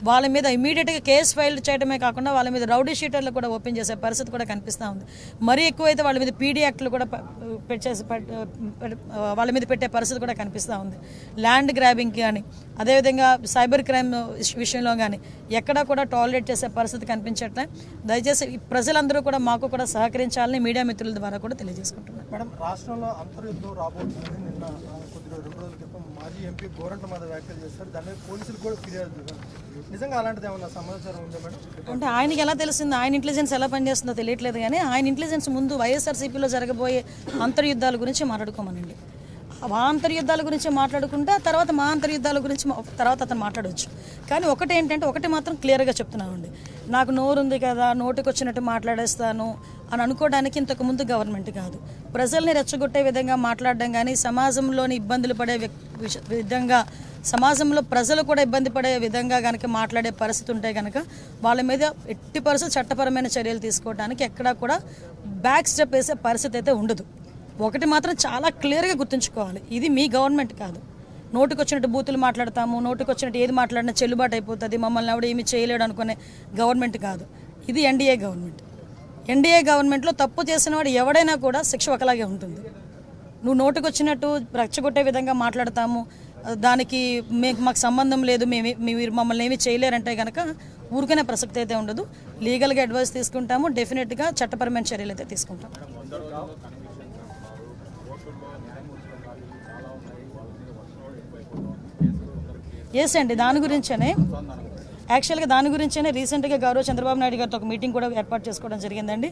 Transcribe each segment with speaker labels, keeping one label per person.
Speaker 1: వాళ్ళ మీద ఇమీడియట్గా కేసు ఫైల్ చేయడమే కాకుండా వాళ్ళ మీద రౌడీ షీటర్లు కూడా ఓపెన్ చేసే పరిస్థితి కూడా కనిపిస్తూ ఉంది. మరీ ఎక్కువైతే వాళ్ళ మీద పీడీ యాక్ట్లు కూడా వాళ్ళ మీద పెట్టే పరిస్థితి కూడా కనిపిస్తూ ఉంది. ల్యాండ్ గ్రాబింగ్ కానీ అదేవిధంగా సైబర్ క్రైమ్ విషయంలో కానీ ఎక్కడా కూడా టాలరేట్ చేసే పరిస్థితి కనిపించట్లే. దయచేసి ప్రజలందరూ కూడా మాకు కూడా సహకరించాలని మీడియా మిత్రుల ద్వారా కూడా తెలియజేసుకుంటున్నాను.
Speaker 2: మేడం, రాష్ట్రంలో అంతర్యుద్ధం రాబోతుందని నిన్న కొద్దిగా 2 రోజుల క్రితం మాజీ ఎంపీ గోరంట్ల మీద వ్యాఖ్యలు చేస్తారు. దాని మీద పోలీసులు కూడా ఫిర్యాదు. నిజంగా అలాంటిది ఏమన్నా సమాచారం ఉందా మేడం? అంటే
Speaker 1: ఆయనకి ఎలా తెలిసిందో, ఆయన ఇంటెలిజెన్స్ ఎలా పనిచేస్తుందో తెలియట్లేదు. కానీ ఆయన ఇంటెలిజెన్స్ ముందు వైఎస్ఆర్సీపీలో జరగబోయే అంతర్యుద్ధాల గురించి మాట్లాడుకోమనండి. ఆ అంతర్యుద్ధాల గురించి మాట్లాడుకుంటే తర్వాత మా అంతర్యుద్ధాల గురించి తర్వాత అతను మాట్లాడవచ్చు. కానీ ఒకటి మాత్రం క్లియర్గా చెప్తున్నామండి, నాకు నోరుంది కదా నోటికి వచ్చినట్టు మాట్లాడేస్తాను అని అనుకోవడానికి ఇంతకుముందు గవర్నమెంట్ కాదు. ప్రజల్ని రెచ్చగొట్టే విధంగా మాట్లాడడం కానీ సమాజంలోని ఇబ్బందులు పడే విధంగా సమాజంలో ప్రజలు కూడా ఇబ్బంది పడే విధంగా కనుక మాట్లాడే పరిస్థితి ఉంటే కనుక వాళ్ళ మీద ఎట్టి పరిస్థితి చట్టపరమైన చర్యలు తీసుకోవడానికి ఎక్కడా కూడా బ్యాక్ స్టెప్ వేసే పరిస్థితి అయితే ఉండదు. ఒకటి మాత్రం చాలా క్లియర్గా గుర్తుంచుకోవాలి, ఇది మీ గవర్నమెంట్ కాదు. నోటికి వచ్చినట్టు బూతులు మాట్లాడతాము, నోటికి వచ్చినట్టు ఏది మాట్లాడినా చెల్లుబాటు అయిపోతుంది, మమ్మల్ని ఎవడు ఏమీ చేయలేడు అనుకునే గవర్నమెంట్ కాదు. ఇది ఎన్డీఏ గవర్నమెంట్. ఎన్డీఏ గవర్నమెంట్లో తప్పు చేసిన వాడు ఎవడైనా కూడా శిక్ష ఒకలాగే ఉంటుంది. నువ్వు నోటికి వచ్చినట్టు రెచ్చగొట్టే విధంగా మాట్లాడతాము, దానికి మాకు సంబంధం లేదు, మీరు మమ్మల్ని ఏమీ చేయలేరంటే కనుక ఊరికనే ప్రసక్తి అయితే ఉండదు. లీగల్గా అడ్వైస్ తీసుకుంటాము, డెఫినెట్గా చట్టపరమైన చర్యలు అయితే తీసుకుంటాం. ఎస్ అండి, దాని గురించేనే రీసెంట్గా గౌరవ చంద్రబాబు నాయుడు గారితో ఒక మీటింగ్ కూడా ఏర్పాటు చేసుకోవడం జరిగిందండి.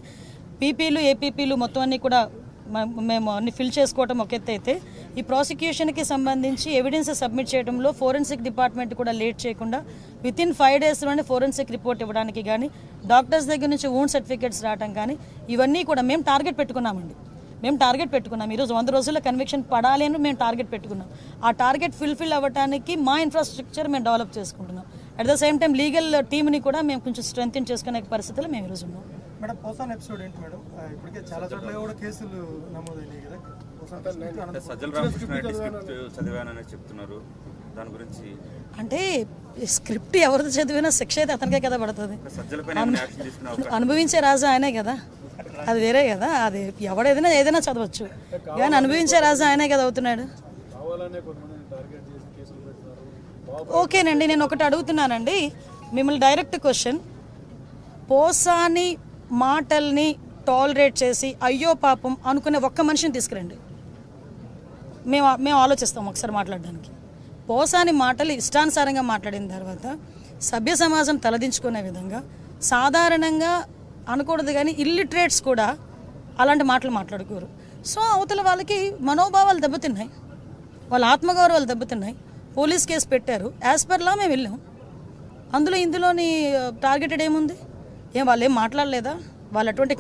Speaker 1: పీపీలు ఏపీపీలు మొత్తం అన్నీ కూడా మేము అన్ని ఫిల్ చేసుకోవడం ఒక ఎత్తు అయితే, ఈ ప్రాసిక్యూషన్కి సంబంధించి ఎవిడెన్స్ సబ్మిట్ చేయడంలో ఫోరెన్సిక్ డిపార్ట్మెంట్ కూడా లేట్ చేయకుండా వితిన్ 5 daysలోనే ఫోరెన్సిక్ రిపోర్ట్ ఇవ్వడానికి కానీ డాక్టర్స్ దగ్గర నుంచి వూండ్ సర్టిఫికేట్స్ రావడం కానీ ఇవన్నీ కూడా మేము టార్గెట్ పెట్టుకున్నామండి. ఈరోజు 100 రోజుల్లో కన్విక్షన్ పడాలి అని మేము టార్గెట్ పెట్టుకున్నాం. ఆ టార్గెట్ ఫుల్ఫిల్ అవ్వడానికి మా ఇన్ఫ్రాస్ట్రక్చర్ మేము డెవలప్ చేసుకుంటున్నాం. At the same time legal టీమ్ని కూడా మేము కొంచెం స్ట్రెంగ్తెన్ చేసుకునే పరిస్థితుల్లో మేము ఈరోజు ఉన్నాం.
Speaker 2: మేడం, పోసాన్ ఎపిసోడ్ ఏంటి మేడం? ఇప్పటికే చాలా చోట్ల కూడా కేసులు నమోదైనాయి కదా.
Speaker 3: సజ్జల రామకృష్ణారెడ్డి స్క్రిప్ట్ చదివానని చెప్తున్నారు, దాని గురించి
Speaker 1: అంటే స్క్రిప్ట్ ఎవరిది చదివినా శిక్ష అయితే అతనికే కదా పడుతుంది. అనుభవించే రాజు ఆయనే కదా, అది వేరే కదా. అది ఏదైనా చదవచ్చు, కానీ అనుభవించే రాజు ఆయనే కదా అవుతున్నాడు. ఓకేనండి, నేను ఒకటి అడుగుతున్నానండి మిమ్మల్ని, డైరెక్ట్ క్వశ్చన్. పోసాని మాటల్ని టాలరేట్ చేసి అయ్యో పాపం అనుకునే ఒక్క మనిషిని తీసుకురండి, మేము ఆలోచిస్తాం ఒకసారి మాట్లాడడానికి. పోసాని మాటలు ఇష్టానుసారంగా మాట్లాడిన తర్వాత సభ్య సమాజం తలదించుకునే విధంగా సాధారణంగా అనకూడదు, కానీ ఇల్లిటరేట్స్ కూడా అలాంటి మాటలు మాట్లాడుకోరు. సో అవతల వాళ్ళకి మనోభావాలు దెబ్బతిన్నాయి, వాళ్ళ ఆత్మగౌరవాలు దెబ్బతిన్నాయి. పోలీస్ కేసు పెట్టారు, యాజ్ పర్ లా మేము వెళ్ళాం. ఇందులోని టార్గెటెడ్ ఏముంది? వాళ్ళు ఏం మాట్లాడలేదా? వాళ్ళు అటువంటి